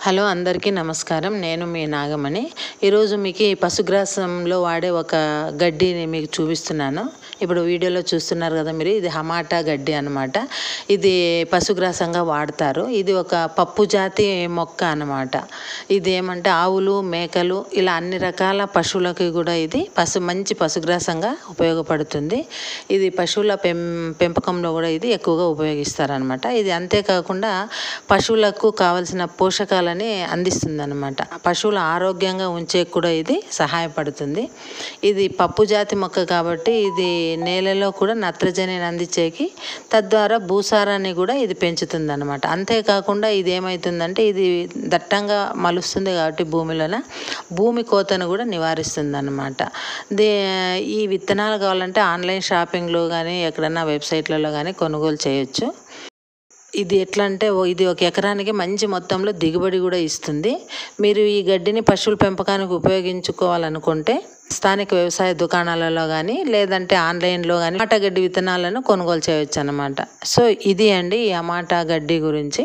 Hello అందరికీ నమస్కారం. నేను మీ నాగమణి. ఈరోజు మీకు ఈ పశుగ్రాసంలో వాడే ఒక గడ్డిని మీకు చూపిస్తున్నాను. ఇప్పుడు వీడియోలో చూస్తున్నారు కదా మీరు, ఇది హమాటా గడ్డి అనమాట. ఇది పశుగ్రాసంగా వాడతారు. ఇది ఒక పప్పు జాతి మొక్క అనమాట. ఇది ఏమంటే ఆవులు, మేకలు ఇలా అన్ని రకాల పశువులకి కూడా ఇది మంచి పశుగ్రాసంగా ఉపయోగపడుతుంది. ఇది పశువుల పెంపకంలో కూడా ఇది ఎక్కువగా ఉపయోగిస్తారనమాట. ఇది అంతేకాకుండా పశువులకు కావలసిన పోషకాలని అందిస్తుంది అనమాట. పశువుల ఆరోగ్యంగా ఉంచే కూడా ఇది సహాయపడుతుంది. ఇది పప్పు జాతి మొక్క కాబట్టి ఇది నేలలో కూడా నత్రజనిని అందించేకి, తద్వారా భూసారాన్ని కూడా ఇది పెంచుతుంది అనమాట. అంతేకాకుండా ఇది ఏమవుతుందంటే ఇది దట్టంగా మలుస్తుంది కాబట్టి భూమి కోతను కూడా నివారిస్తుంది అనమాట. ఈ విత్తనాలు కావాలంటే ఆన్లైన్ షాపింగ్లో కానీ ఎక్కడన్నా వెబ్సైట్లలో కానీ కొనుగోలు చేయొచ్చు. ఇది ఎట్లా అంటే ఇది ఒక ఎకరానికి మంచి మొత్తంలో దిగుబడి కూడా ఇస్తుంది. మీరు ఈ గడ్డిని పశువుల పెంపకానికి ఉపయోగించుకోవాలనుకుంటే స్థానిక వ్యవసాయ దుకాణాలలో కానీ లేదంటే ఆన్లైన్లో కానీ టమాటా గడ్డి విత్తనాలను కొనుగోలు చేయవచ్చు అన్నమాట. సో ఇది అండి ఈ టమాటా గడ్డి గురించి.